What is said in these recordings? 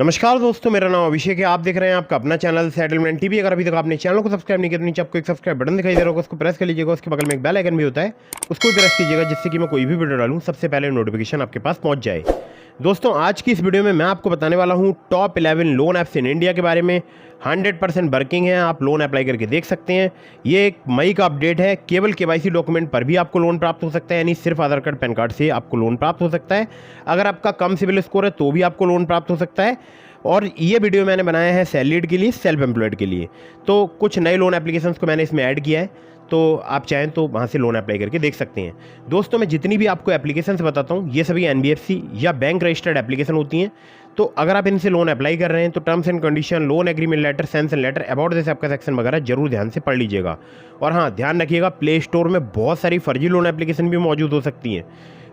नमस्कार दोस्तों, मेरा नाम अभिषेक है। आप देख रहे हैं आपका अपना चैनल सेटलमेंट टीवी। अगर अभी तक आपने चैनल को सब्सक्राइब नहीं किया तो नीचे आपको एक सब्सक्राइब बटन दिखाई दे रहा होगा, उसको प्रेस कर लीजिएगा। उसके बगल में एक बेल आइकन भी होता है, उसको भी प्रेस कीजिएगा, जिससे कि मैं कोई भी वीडियो डालूं सबसे पहले नोटिफिकेशन आपके पास पहुंच जाए। दोस्तों, आज की इस वीडियो में मैं आपको बताने वाला हूं top 11 loan apps in India के बारे में। 100% वर्किंग है, आप लोन अप्लाई करके देख सकते हैं। ये एक मई का अपडेट है। केवल केवाईसी डॉक्यूमेंट पर भी आपको लोन प्राप्त हो सकता है, यानी सिर्फ आधार कार्ड पैन कार्ड से आपको लोन प्राप्त हो सकता है। अगर आपका कम सिविल स्कोर है तो भी आपको लोन प्राप्त हो सकता है। और ये वीडियो मैंने बनाया है सैलरीड के लिए, सेल्फ एम्प्लॉयड के लिए। तो कुछ नए लोन एप्लीकेशंस को मैंने इसमें ऐड किया है, तो आप चाहें तो वहाँ से लोन अप्लाई करके देख सकते हैं। दोस्तों, मैं जितनी भी आपको एप्लीकेशंस बताता हूँ ये सभी NBFC या बैंक रजिस्टर्ड एप्लीकेशन होती हैं। तो अगर आप इनसे लोन अप्लाई कर रहे हैं तो terms and condition, loan agreement letter, sanction letter, about this आपका सेक्शन वगैरह जरूर ध्यान से पढ़ लीजिएगा। और हाँ, ध्यान रखिएगा, प्ले स्टोर में बहुत सारी फर्जी लोन एप्लीकेशन भी मौजूद हो सकती हैं,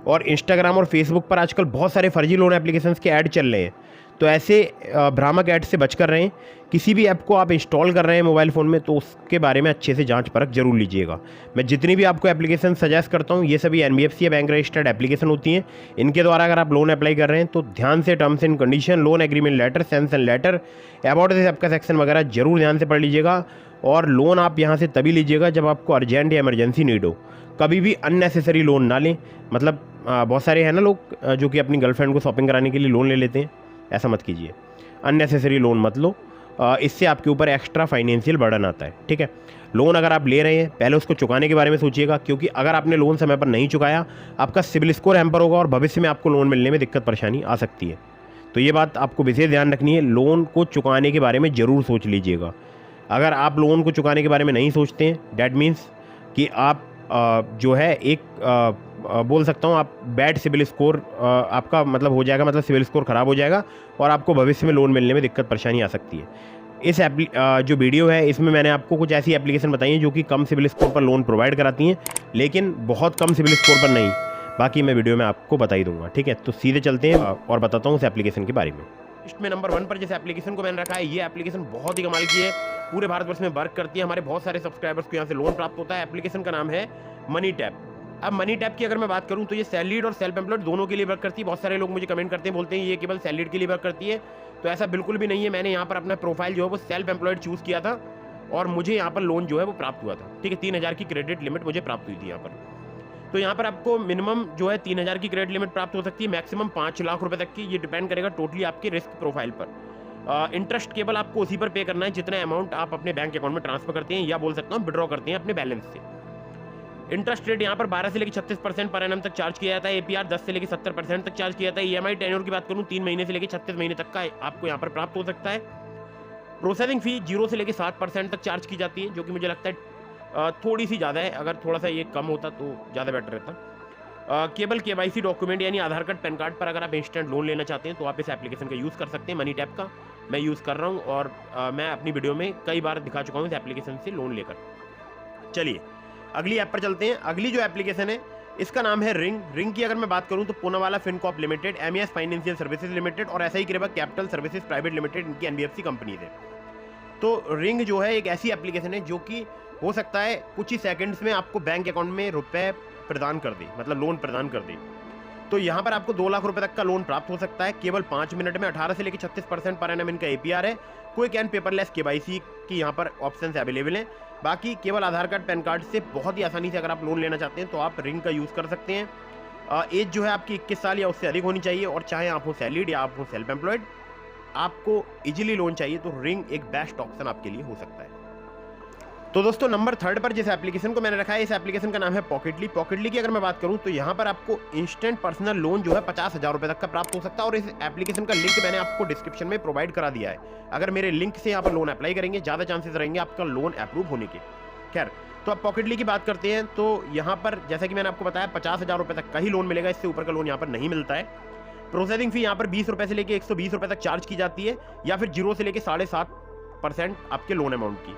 और इंस्टाग्राम और फेसबुक पर आजकल बहुत सारे फर्जी लोन एप्लीकेशंस के ऐड चल रहे हैं। तो ऐसे भ्रामक ऐड से बचकर रहें। किसी भी ऐप को आप इंस्टॉल कर रहे हैं मोबाइल फ़ोन में तो उसके बारे में अच्छे से जांच परख जरूर लीजिएगा। मैं जितनी भी आपको एप्लीकेशन सजेस्ट करता हूं ये सभी NBFC या बैंक रजिस्टर्ड एप्लीकेशन होती हैं। इनके द्वारा अगर आप लोन अप्लाई कर रहे हैं तो ध्यान से terms and condition, loan agreement letter, sanction letter, about this आपका सेक्शन वगैरह जरूर ध्यान से पढ़ लीजिएगा। और लोन आप यहाँ से तभी लीजिएगा जब आपको अर्जेंट या इमरजेंसी नीड हो। कभी भी अननेसेसरी लोन ना लें। मतलब बहुत सारे हैं ना लोग जो कि अपनी गर्लफ्रेंड को शॉपिंग कराने के लिए लोन ले लेते हैं, ऐसा मत कीजिए। अननेसेसरी लोन मत लो, इससे आपके ऊपर एक्स्ट्रा फाइनेंशियल बर्डन आता है। ठीक है, लोन अगर आप ले रहे हैं पहले उसको चुकाने के बारे में सोचिएगा, क्योंकि अगर आपने लोन समय पर नहीं चुकाया आपका सिविल स्कोर हैम्पर होगा और भविष्य में आपको लोन मिलने में दिक्कत परेशानी आ सकती है। तो ये बात आपको विशेष ध्यान रखनी है, लोन को चुकाने के बारे में ज़रूर सोच लीजिएगा। अगर आप लोन को चुकाने के बारे में नहीं सोचते हैं, डैट मीन्स कि आप जो है एक बोल सकता हूँ आप बैड सिविल स्कोर आपका मतलब हो जाएगा, मतलब सिविल स्कोर ख़राब हो जाएगा और आपको भविष्य में लोन मिलने में दिक्कत परेशानी आ सकती है। इस जो वीडियो है इसमें मैंने आपको कुछ ऐसी एप्लीकेशन बताई हैं जो कि कम सिविल स्कोर पर लोन प्रोवाइड कराती हैं, लेकिन बहुत कम सिविल स्कोर पर नहीं। बाकी मैं वीडियो में आपको बता ही दूंगा। ठीक है, तो सीधे चलते हैं और बताता हूँ उस एप्लीकेशन के बारे में। लिस्ट में नंबर 1 पर जिस एप्लीकेशन को मैंने रखा है, ये एप्लीकेशन बहुत ही कमाल की है, पूरे भारतवर्ष में वर्क करती है। हमारे बहुत सारे सब्सक्राइबर्स को यहाँ से लोन प्राप्त होता है। एप्लीकेशन का नाम है मनी टैप। अब मनी टैप की अगर मैं बात करूं तो ये सैलरीड और सेल्फ एम्प्लॉयड दोनों के लिए वर्क करती है। बहुत सारे लोग मुझे कमेंट करते हैं, बोलते हैं ये केवल सैलरीड के लिए वर्क करती है, तो ऐसा बिल्कुल भी नहीं है। मैंने यहाँ पर अपना प्रोफाइल जो है वो सेल्फ एम्प्लॉयड चूज़ किया था और मुझे यहाँ पर लोन जो है वो प्राप्त हुआ था। ठीक है, 3000 की क्रेडिट लिमिट मुझे प्राप्त हुई थी यहाँ पर। तो यहाँ पर आपको मिनिमम जो है 3000 की क्रेडिट लिमिट प्राप्त हो सकती है, मैक्सिमम 5 लाख रुपए तक की। ये डिपेंड करेगा टोटली आपके रिस्क प्रोफाइल पर। इंटरेस्ट केवल आपको उसी पर पे करना है जितना अमाउंट आप अपने बैंक अकाउंट में ट्रांसफर करते हैं, या बोल सकता हूँ विड्रॉ करते हैं अपने बैलेंस से। इंटरेस्ट रेट यहाँ पर 12 से लेकर 36% पर एनम तक चार्ज किया जाता है। APR 10 से लेकर 70% तक चार्ज किया जाता है। EMI टेन्योर की बात करूँ 3 महीने से लेकर 36 महीने तक का आपको यहाँ पर प्राप्त हो सकता है। प्रोसेसिंग फी 0 से लेकर 7% तक चार्ज की जाती है, जो कि मुझे लगता है थोड़ी सी ज़्यादा है। अगर थोड़ा सा ये कम होता तो ज़्यादा बेटर रहता। केवल KYC डॉक्यूमेंट यानी आधार कार्ड, पैन कार्ड पर अगर आप इंस्टेंट लोन लेना चाहते हैं तो आप इस एप्लीकेशन का यूज़ कर सकते हैं। मनी टैप का मैं यूज़ कर रहा हूँ और मैं अपनी वीडियो में कई बार दिखा चुका हूँ इस एप्लीकेशन से लोन लेकर। चलिए अगली ऐप पर चलते हैं। अगली जो एप्लीकेशन है इसका नाम है रिंग। रिंग की अगर मैं बात करूं तो Poonawalla Fincorp limited, MES financial services limited और SI Creva capital services private limited, इनकी NBFC कंपनीज है। तो रिंग जो है एक ऐसी एप्लीकेशन है जो कि हो सकता है कुछ ही सेकंड्स में आपको बैंक अकाउंट में रुपए प्रदान कर दे, मतलब लोन प्रदान कर दे। तो यहाँ पर आपको 2 लाख रुपए तक का लोन प्राप्त हो सकता है केवल 5 मिनट में। 18 से लेकर 36% पर एनम इनका APR है। क्विक एंड पेपरलेस KYC की यहाँ पर ऑप्शंस अवेलेबल हैं। बाकी केवल आधार कार्ड, पैन कार्ड से बहुत ही आसानी से अगर आप लोन लेना चाहते हैं तो आप रिंग का यूज़ कर सकते हैं। एज जो है आपकी 21 साल या उससे अधिक होनी चाहिए, और चाहे आप हो सैलरीड या आप हो सेल्फ एम्प्लॉयड, आपको इजीली लोन चाहिए तो रिंग एक बेस्ट ऑप्शन आपके लिए हो सकता है। तो दोस्तों, नंबर 3 पर जिस एप्लीकेशन को मैंने रखा है, इस एप्लीकेशन का नाम है पॉकेटली। पॉकेटली की अगर मैं बात करूं तो यहाँ पर आपको इंस्टेंट पर्सनल लोन जो है 50,000 रुपए तक का प्राप्त हो सकता है, और इस एप्लीकेशन का लिंक मैंने आपको डिस्क्रिप्शन में प्रोवाइड करा दिया है। अगर मेरे लिंक से यहाँ पर लोन अप्लाई करेंगे ज़्यादा चांसेस रहेंगे आपका लोन अप्रूव होने के। खैर, तो अब पॉकेटली की बात करते हैं। तो यहाँ पर जैसा कि मैंने आपको बताया 50,000 रुपए तक का ही लोन मिलेगा, इससे ऊपर का लोन यहाँ पर नहीं मिलता है। प्रोसेसिंग फी यहाँ पर 20 रुपए से लेकर 120 रुपए तक चार्ज की जाती है, या फिर 0 से लेकर 7.5% आपके लोन अमाउंट की।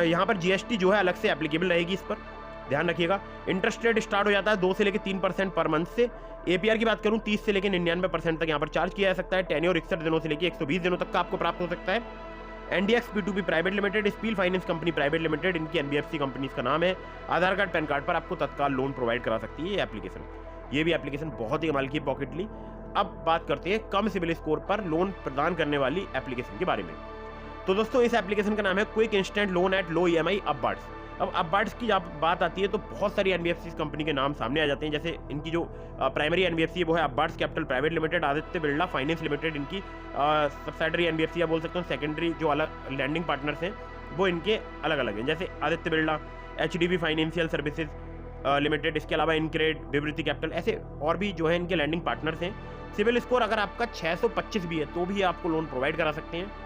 यहाँ पर GST जो है अलग से एप्लीकेबल रहेगी, इस पर ध्यान रखिएगा। इंटरेस्ट रेट स्टार्ट हो जाता है 2 से लेकर 3% पर मंथ से। APR की बात करूँ 30 से लेकर 99% तक यहाँ पर चार्ज किया जा सकता है। टेन्योर 61 दिनों से लेकर 120 दिनों तक का आपको प्राप्त हो सकता है। NDX P2P private limited, spill finance company private limited, इनकी NBFC कंपनी का नाम है। आधार कार्ड, पैन कार्ड पर आपको तत्काल लोन प्रोवाइड करा सकती है ये एप्लीकेशन। ये भी एप्लीकेशन बहुत ही कमाल की पॉकेटली। अब बात करते हैं कम सिविल स्कोर पर लोन प्रदान करने वाली एप्लीकेशन के बारे में। तो दोस्तों इस एप्लीकेशन का नाम है quick instant loan at low EMI अपबार्ड्स। अब अपबार्ड्स की जब बात आती है तो बहुत सारी एनबीएफसी कंपनी के नाम सामने आ जाते हैं। जैसे इनकी जो प्राइमरी एनबीएफसी है वो है Upwards capital private limited, Aditya Birla finance limited इनकी सब्सिडरी एनबीएफसी या बोल सकते हैं सेकेंडरी जो अलग लैंडिंग पार्टनर्स हैं वो इनके अलग अलग हैं। जैसे Aditya Birla, HDB financial services limited, इसके अलावा इनक्रेड, विवृति कैपिटल, ऐसे और भी जो है इनके लैंडिंग पार्टनर्स हैं। सिविल स्कोर अगर आपका 625 भी है तो भी आपको लोन प्रोवाइड करा सकते हैं।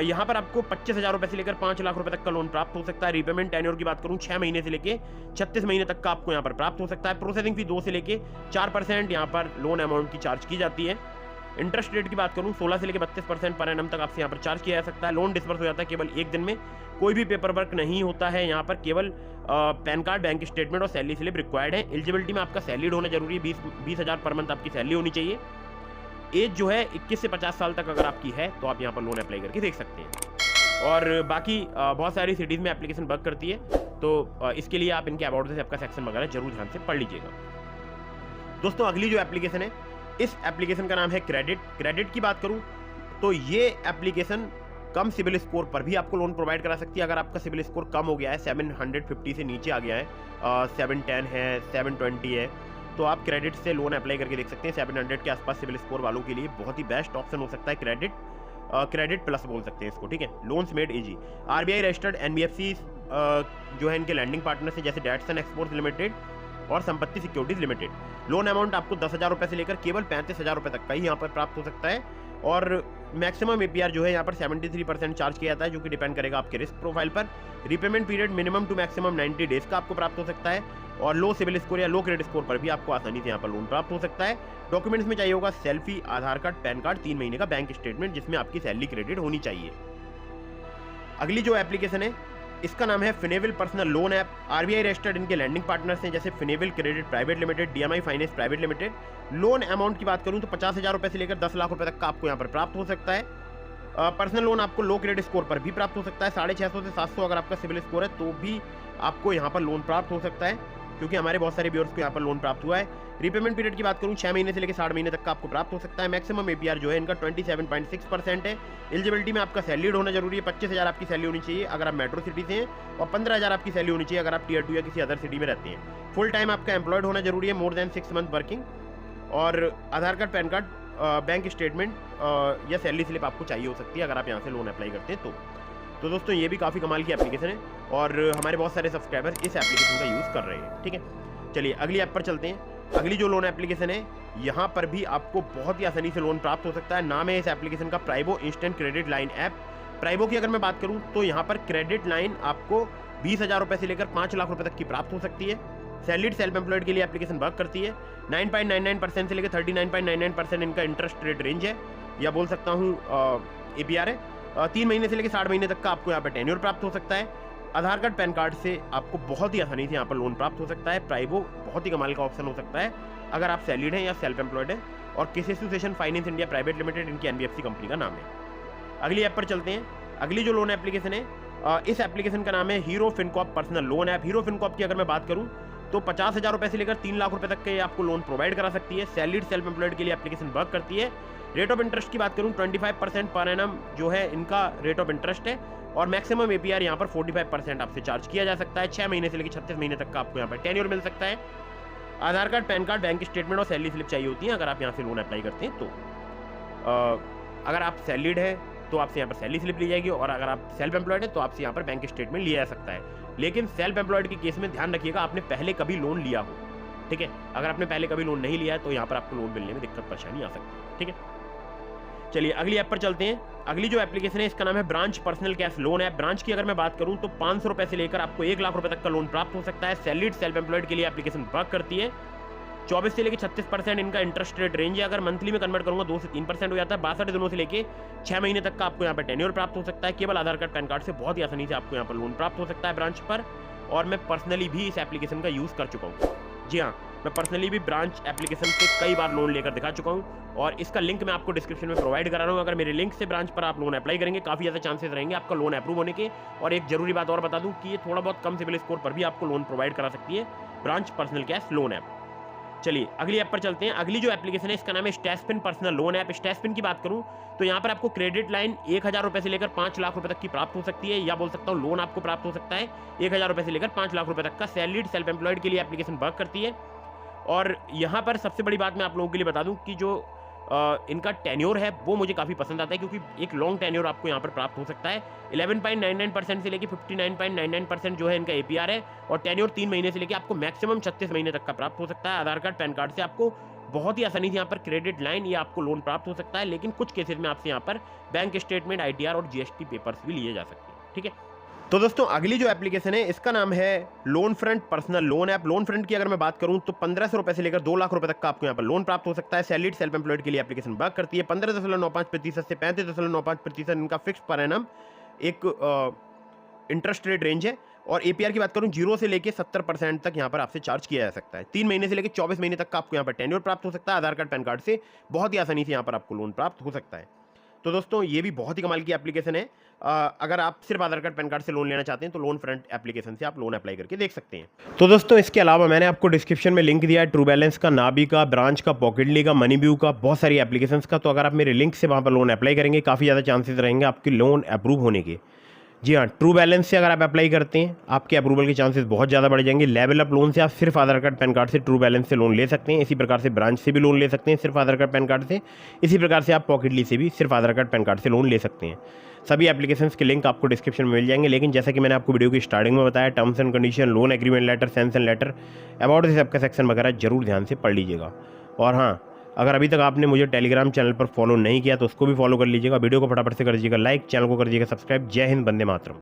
यहाँ पर आपको 25,000 रुपए से लेकर 5 लाख रुपए तक का लोन प्राप्त हो सकता है। रिपेमेंट टेन्योर की बात करूँ 6 महीने से लेकर 36 महीने तक का आपको यहाँ पर प्राप्त हो सकता है। प्रोसेसिंग फी 2 से लेकर 4% यहाँ पर लोन अमाउंट की चार्ज की जाती है। इंटरेस्ट रेट की बात करूँ 16 से लेकर 32% पर एनम तक आपसे यहाँ पर चार्ज किया जा सकता है। लोन डिस्बर्स हो जाता है केवल 1 दिन में, कोई भी पेपर वर्क नहीं होता है। यहाँ पर केवल पैन कार्ड, बैंक स्टेटमेंट और सैलरी स्लिप रिक्वायर्ड है। एलिजिबिलिटी में आपका सैलरीड होना जरूरी है, 20,000 पर मंथ आपकी सैलरी होनी चाहिए। एज जो है 21 से 50 साल तक अगर आपकी है तो आप यहाँ पर लोन अप्लाई करके देख सकते हैं। और बाकी बहुत सारी सिटीज़ में एप्लीकेशन वर्क करती है, तो इसके लिए आप इनके अबाउट से आपका सेक्शन वगैरह जरूर ध्यान से पढ़ लीजिएगा। दोस्तों अगली जो एप्लीकेशन है, इस एप्लीकेशन का नाम है क्रेडिट। क्रेडिट की बात करूं तो ये एप्लीकेशन कम सिविल स्कोर पर भी आपको लोन प्रोवाइड करा सकती है। अगर आपका सिविल स्कोर कम हो गया है, 750 से नीचे आ गया है, 710 है, 720 है, तो आप क्रेडिट से लोन अप्लाई करके देख सकते हैं। 700 के आसपास सिविल स्कोर वालों के लिए बहुत ही बेस्ट ऑप्शन हो सकता है क्रेडिट। क्रेडिट प्लस बोल सकते हैं इसको, ठीक है। Loans made easy. RBI registered NBFC जो है इनके लैंडिंग पार्टनर्स हैं, जैसे डैटसन एक्सपोर्ट्स लिमिटेड और संपत्ति सिक्योरिटीज लिमिटेड। लोन अमाउंट आपको 10,000 रुपये से लेकर केवल 35,000 रुपये तक का ही यहाँ पर प्राप्त हो सकता है। और मैक्सिमम APR जो है यहाँ पर 73% चार्ज किया जाता है, जो कि डिपेंड करेगा आपके रिस्क प्रोफाइल पर। Repayment period minimum to maximum 90 days का आपको प्राप्त हो सकता है। और लो सिविल स्कोर या लो क्रेडिट स्कोर पर भी आपको आसानी से यहाँ पर लोन प्राप्त हो सकता है। डॉक्यूमेंट्स में चाहिए होगा सेल्फी, आधार कार्ड, पैन कार्ड, 3 महीने का बैंक स्टेटमेंट जिसमें आपकी सैलरी क्रेडिट होनी चाहिए। अगली जो एप्लीकेशन है इसका नाम है Finnable personal loan app. RBI registered इनके लैंडिंग पार्टनर्स हैं, जैसे Finnable credit private limited, DMI finance private limited. Loan amount की बात करूं तो 50,000 रुपये से लेकर 10 लाख रुपए तक का आपको यहाँ पर प्राप्त हो सकता है। पर्सनल लोन आपको लो क्रेडिट स्कोर पर भी प्राप्त हो सकता है। 650 से 700 अगर आपका सिविल स्कोर है तो भी आपको यहाँ पर लोन प्राप्त हो सकता है, क्योंकि हमारे बहुत सारे व्यूअर्स को यहाँ पर लोन प्राप्त हुआ है। रिपेमेंट पीरियड की बात करूँ 6 महीने से लेकर 60 महीने तक का आपको प्राप्त हो सकता है। मैक्सिमम APR जो है इनका 27.6% है। एलिजिबिलिटी में आपका सैलरीड होना जरूरी है, 25,000 आपकी सैलरी होनी चाहिए अगर आप मेट्रो सिटी से हैं, और 15,000 आपकी सैलरी होनी चाहिए अगर आप Tier 2 या किसी अदर सिटी में रहते हैं। फुल टाइम आपका एम्प्लॉयड होना जरूरी है, मोर देन 6 मंथ वर्किंग। और Aadhaar card, PAN card, bank statement या सैलरी स्लिप आपको चाहिए हो सकती है अगर आप यहाँ से लोन अप्लाई करते हैं तो दोस्तों ये भी काफ़ी कमाल की एप्लीकेशन है और हमारे बहुत सारे सब्सक्राइबर इस एप्लीकेशन का यूज़ कर रहे हैं, ठीक है। चलिए अगली ऐप पर चलते हैं। अगली जो लोन एप्लीकेशन है यहाँ पर भी आपको बहुत ही आसानी से लोन प्राप्त हो सकता है। नाम है इस एप्लीकेशन का प्राइबो इंस्टेंट क्रेडिट लाइन ऐप। प्राइबो की अगर मैं बात करूँ तो यहाँ पर क्रेडिट लाइन आपको 20,000 रुपये से लेकर 5 लाख रुपये तक की प्राप्त हो सकती है। सैलरीड सेल्फ एम्प्लॉयड के लिए एप्लीकेशन वर्क करती है। 9.99% से लेकर 39.99% इनका इंटरेस्ट रेट रेंज है, या बोल सकता हूँ APR है। 3 महीने से लेकर 60 महीने तक का आपको यहाँ पर टेन्योर प्राप्त हो सकता है। आधार कार्ड, पैन कार्ड से आपको बहुत ही आसानी से यहाँ पर लोन प्राप्त हो सकता है। प्राइबो बहुत ही कमाल का ऑप्शन हो सकता है अगर आप सैलरीड हैं या सेल्फ एम्प्लॉयड हैं। और case association finance India private limited इनकी NBFC कंपनी का नाम है। अगली ऐप पर चलते हैं। अगली जो लोन एप्लीकेशन है इस एप्लीकेशन का नाम है hero Fincorp personal loan app. Hero Fincorp की अगर मैं बात करूँ तो 50,000 रुपये से लेकर 3 लाख रुपए तक के आपको लोन प्रोवाइड करा सकती है। सैलरीड सेल्फ एम्प्लॉयड के लिए एप्लीकेशन वर्क करती है। रेट ऑफ इंटरेस्ट की बात करूँ 25% पर एनम जो है इनका रेट ऑफ इंटरेस्ट है। और मैक्सिमम APR यहाँ पर 45% आपसे चार्ज किया जा सकता है। 6 महीने से लेकर 36 महीने तक का आपको यहाँ पर टेन्योर मिल सकता है। Aadhaar card, PAN card, bank statement और सैलरी स्लिप चाहिए होती है अगर आप यहाँ से लोन अप्लाई करते हैं तो। अगर आप सैलरीड है तो आपसे यहाँ पर सैलरी स्लिप ली जाएगी, और अगर आप सेल्फ एम्प्लॉयड है तो आपसे यहाँ पर बैंक स्टेटमेंट लिया जा सकता है। लेकिन सेल्फ एम्प्लॉयड के केस में ध्यान रखिएगा आपने पहले कभी लोन लिया हो, ठीक है। अगर आपने पहले कभी लोन नहीं लिया है तो यहाँ पर आपको लोन मिलने में दिक्कत परेशानी आ सकती है, ठीक है। चलिए अगली ऐप पर चलते हैं। अगली जो एप्लीकेशन है इसका नाम है branch personal cash loan app. Branch की अगर मैं बात करूं तो 500 रुपए से लेकर आपको 1 लाख रुपए तक का लोन प्राप्त हो सकता है। सैलरीड सेल्फ एम्प्लॉयड के लिए एप्लीकेशन वर्क करती है। 24 से लेकर 36% इनका इंटरेस्ट रेट रेंज है। अगर मंथली में कन्वर्ट करूंगा 2 से 3% हो जाता है। 62 दिनों से लेकर 6 महीने तक का आपको यहाँ पर टेन्योर प्राप्त हो सकता है। केवल आधार कार्ड, पैन कार्ड से बहुत ही आसानी से आपको यहाँ पर लोन प्राप्त हो सकता है ब्रांच पर। और मैं पर्सनली भी इस एप्लीकेशन का यूज़ कर चुका हूँ। जी हाँ, मैं पर्सनली भी ब्रांच एप्लीकेशन से कई बार लोन लेकर दिखा चुका हूँ, और इसका लिंक मैं आपको डिस्क्रिप्शन में प्रोवाइड करा रहा हूँ। अगर मेरे लिंक से ब्रांच पर आप लोन अप्लाई करेंगे काफ़ी ज़्यादा चांसेस रहेंगे आपका लोन अप्रूव होने के। और एक जरूरी बात और बता दूँ कि ये थोड़ा बहुत कम सिविल स्कोर पर भी आपको लोन प्रोवाइड करा सकती है branch personal cash loan app. चलिए अगली ऐप पर चलते हैं। अगली जो एप्लीकेशन है इसका नाम है स्टैशपिन पर्सनल लोन ऐप। स्टैशपिन की बात करूं तो यहाँ पर आपको क्रेडिट लाइन 1000 रुपये से लेकर 5 लाख रुपए तक की प्राप्त हो सकती है, या बोल सकता हूँ लोन आपको प्राप्त हो सकता है 1000 रुपये से लेकर 5 लाख रुपए तक का। सैलरीड सेल्फ एम्प्लॉयड के लिए एप्लीकेशन वर्क करती है। और यहाँ पर सबसे बड़ी बात मैं आप लोगों के लिए बता दूँ कि जो इनका टेन्योर है वो मुझे काफ़ी पसंद आता है, क्योंकि एक लॉन्ग टेन्योर आपको यहाँ पर प्राप्त हो सकता है। 11.99% से लेकर 59.99% जो है इनका APR है, और टेन्योर 3 महीने से लेकर आपको मैक्सिमम 36 महीने तक का प्राप्त हो सकता है। आधार कार्ड पैन कार्ड से आपको बहुत ही आसानी से यहाँ पर क्रेडिट लाइन या आपको लोन प्राप्त हो सकता है, लेकिन कुछ केसेस में आपसे यहाँ पर बैंक स्टेटमेंट, ITR और GST पेपर्स भी लिए जा सकते हैं। ठीक है, तो दोस्तों अगली जो एप्लीकेशन है इसका नाम है loan front personal loan app. Loan front की अगर मैं बात करूं तो 1500 रुपये से लेकर 2 लाख रुपए तक का आपको यहाँ पर लोन प्राप्त हो सकता है। सैलरीड सेल्फ एम्प्लॉयड के लिए एप्लीकेशन वर्क करती है। 15.95% से 35.95% इनका फिक्स पर एनम एक इंटरेस्ट रेट रेंज है। और APR की बात करूं 0 से लेकर 70% तक यहाँ पर आपसे चार्ज किया जा सकता है। 3 महीने से लेकर 24 महीने तक का आपको यहाँ पर टेन्योर प्राप्त हो सकता है। आधार कार्ड पैन कार्ड से बहुत ही आसानी से यहाँ पर आपको लोन प्राप्त हो सकता है। तो दोस्तों ये भी बहुत ही कमाल की एप्लीकेशन है। अगर आप सिर्फ आधार कार्ड पैन कार्ड से लोन लेना चाहते हैं तो लोन फ्रंट एप्लीकेशन से आप लोन अप्लाई करके देख सकते हैं। तो दोस्तों इसके अलावा मैंने आपको डिस्क्रिप्शन में लिंक दिया है ट्रू बैलेंस का, नाबी का, ब्रांच का, पॉकेटली का, मनीव्यू का, बहुत सारी एप्लीकेशंस का। तो अगर आप मेरे लिंक से वहाँ पर लोन अप्लाई करेंगे काफ़ी ज़्यादा चांसेस रहेंगे आपकी लोन अप्रूव होने के। जी हाँ, ट्रू बैलेंस से अगर आप अप्लाई करते हैं आपके अप्रूवल के चांसेस बहुत ज़्यादा बढ़ जाएंगे। लेवल अप लोन से आप सिर्फ आधार कार्ड पैन कार्ड से ट्रू बैलेंस से लोन ले सकते हैं। इसी प्रकार से ब्रांच से भी लोन ले सकते हैं सिर्फ आधार कार्ड पैन कार्ड से। इसी प्रकार से आप पॉकेटली से भी सिर्फ आधार कार्ड पैन कार्ड से लोन ले सकते हैं। सभी एप्लीकेशंस के लिंक आपको डिस्क्रिप्शन में मिल जाएंगे। लेकिन जैसा कि मैंने आपको वीडियो की स्टार्टिंग में बताया, terms and condition, loan agreement letter, sanction letter, about this app का सेक्शन वगैरह जरूर ध्यान से पढ़ लीजिएगा। और हाँ, अगर अभी तक आपने मुझे टेलीग्राम चैनल पर फॉलो नहीं किया तो उसको भी फॉलो कर लीजिएगा। वीडियो को फटाफट से कर दीजिएगा लाइक, चैनल को कर दीजिएगा सब्सक्राइब। जय हिंद, वंदे मातरम।